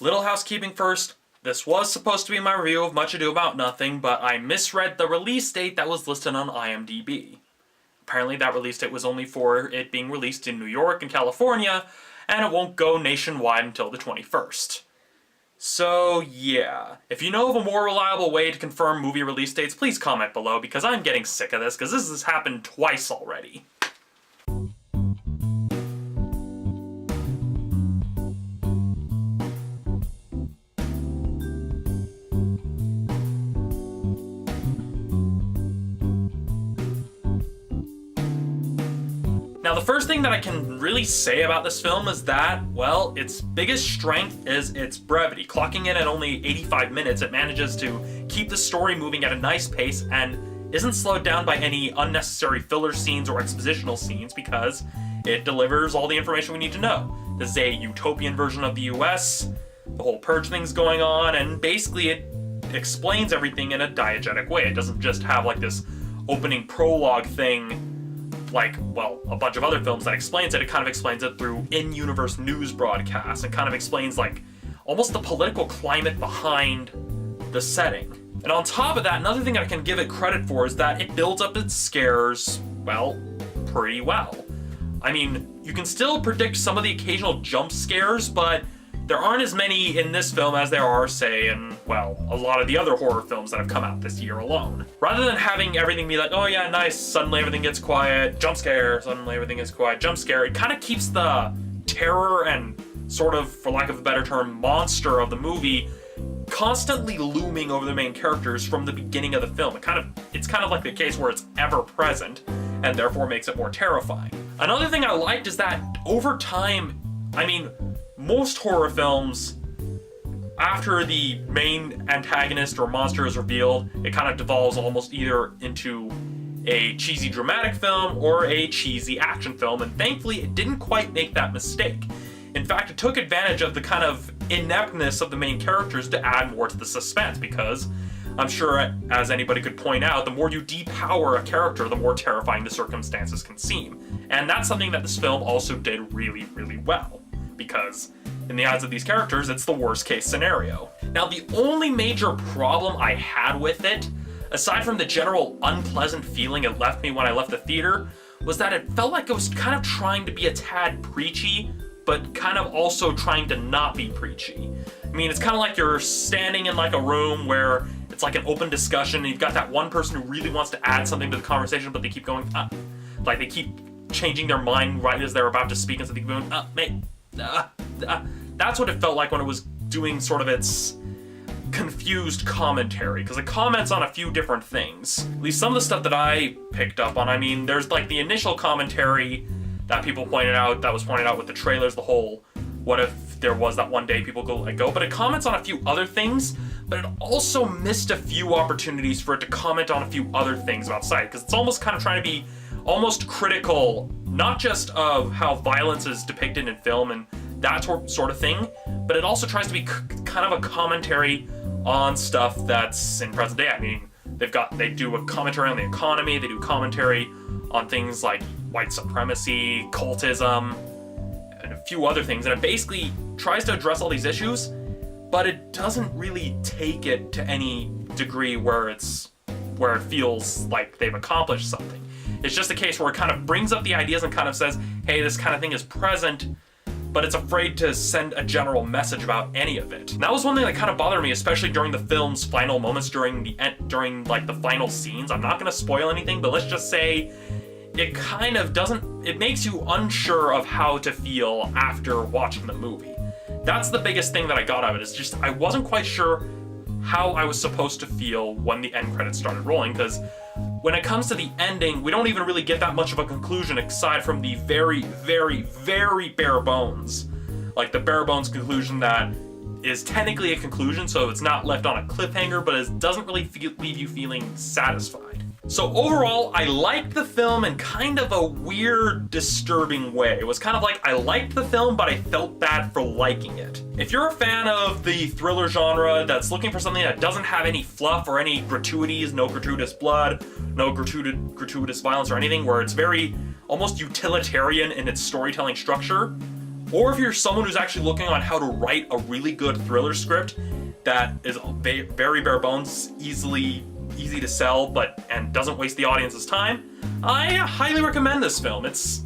Little housekeeping first. This was supposed to be my review of Much Ado About Nothing, but I misread the release date that was listed on IMDb. Apparently that release date was only for it being released in New York and California, and it won't go nationwide until the 21st. So yeah, if you know of a more reliable way to confirm movie release dates, please comment below, because I'm getting sick of this, because this has happened twice already. Now, the first thing that I can really say about this film is that, well, its biggest strength is its brevity. Clocking in at only 85 minutes, it manages to keep the story moving at a nice pace and isn't slowed down by any unnecessary filler scenes or expositional scenes, because it delivers all the information we need to know. This is a utopian version of the US, the whole Purge thing's going on, and basically it explains everything in a diegetic way. It doesn't just have like this opening prologue thing like, well, a bunch of other films that explains it. It kind of explains it through in-universe news broadcasts and kind of explains, like, almost the political climate behind the setting. And on top of that, another thing that I can give it credit for is that it builds up its scares, well, pretty well. I mean, you can still predict some of the occasional jump scares, but there aren't as many in this film as there are, say, in, well, a lot of the other horror films that have come out this year alone. Rather than having everything be like, oh yeah, nice, suddenly everything gets quiet, jump scare, suddenly everything gets quiet, jump scare, it kind of keeps the terror and sort of, for lack of a better term, monster of the movie constantly looming over the main characters from the beginning of the film. It's kind of like the case where it's ever present, and therefore makes it more terrifying. Another thing I liked is that over time, I mean, most horror films, after the main antagonist or monster is revealed, it kind of devolves almost either into a cheesy dramatic film or a cheesy action film, and thankfully it didn't quite make that mistake. In fact, it took advantage of the kind of ineptness of the main characters to add more to the suspense, because I'm sure, as anybody could point out, the more you depower a character, the more terrifying the circumstances can seem. And that's something that this film also did really, really well, because in the eyes of these characters, it's the worst case scenario. Now, the only major problem I had with it, aside from the general unpleasant feeling it left me when I left the theater, was that it felt like it was kind of trying to be a tad preachy, but kind of also trying to not be preachy. I mean, it's kind of like you're standing in like a room where it's like an open discussion, and you've got that one person who really wants to add something to the conversation, but they keep going, like they keep changing their mind right as they're about to speak, and so they keep going, mate, That's what it felt like when it was doing sort of its confused commentary, because it comments on a few different things. At least some of the stuff that I picked up on. I mean, there's like the initial commentary that people pointed out, that was pointed out with the trailers, the whole, what if there was that one day people go let go, but it comments on a few other things, but it also missed a few opportunities for it to comment on a few other things about society, because it's almost kind of trying to be almost critical, not just of how violence is depicted in film and that sort of thing, but it also tries to be kind of a commentary on stuff that's in present day. I mean, they do a commentary on the economy, they do commentary on things like white supremacy, cultism, and a few other things, and it basically tries to address all these issues, but it doesn't really take it to any degree where it feels like they've accomplished something. It's just a case where it kind of brings up the ideas and kind of says, hey, this kind of thing is present, but it's afraid to send a general message about any of it. And that was one thing that kind of bothered me, especially during the film's final moments, during like the final scenes. I'm not gonna spoil anything, but let's just say it kind of doesn't, it makes you unsure of how to feel after watching the movie. That's the biggest thing that I got out of it, is just I wasn't quite sure how I was supposed to feel when the end credits started rolling, because when it comes to the ending, we don't even really get that much of a conclusion aside from the very, very, very bare bones. Like the bare bones conclusion that is technically a conclusion, so it's not left on a cliffhanger, but it doesn't really leave you feeling satisfied. So overall, I liked the film in kind of a weird, disturbing way. It was kind of like I liked the film, but I felt bad for liking it. If you're a fan of the thriller genre that's looking for something that doesn't have any fluff or any gratuities, no gratuitous blood, no gratuitous violence or anything, where it's very almost utilitarian in its storytelling structure, or if you're someone who's actually looking on how to write a really good thriller script that is very bare bones, easy to sell, and doesn't waste the audience's time, I highly recommend this film. It's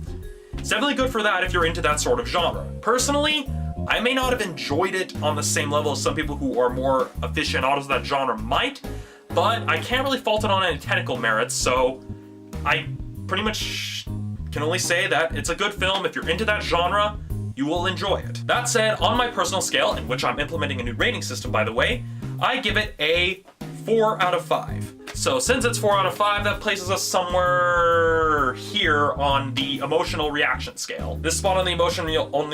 definitely good for that if you're into that sort of genre. Personally, I may not have enjoyed it on the same level as some people who are more aficionados of that genre might, but I can't really fault it on any technical merits, so I pretty much can only say that it's a good film. If you're into that genre, you will enjoy it. That said, on my personal scale, in which I'm implementing a new rating system by the way, I give it a 4 out of 5. So since it's 4 out of 5, that places us somewhere here on the emotional reaction scale. This spot on the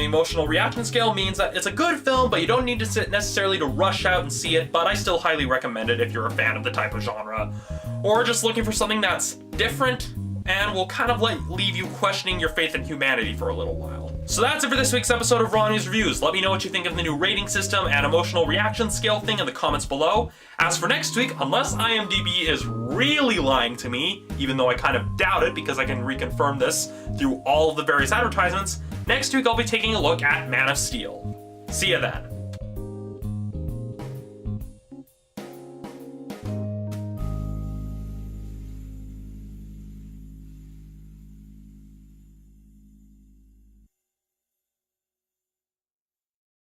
emotional reaction scale means that it's a good film, but you don't need to necessarily to rush out and see it, but I still highly recommend it if you're a fan of the type of genre, or just looking for something that's different and will kind of leave you questioning your faith in humanity for a little while. So that's it for this week's episode of Romney's Reviews. Let me know what you think of the new rating system and emotional reaction scale thing in the comments below. As for next week, unless IMDb is really lying to me, even though I kind of doubt it because I can reconfirm this through all of the various advertisements, next week I'll be taking a look at Man of Steel. See ya then.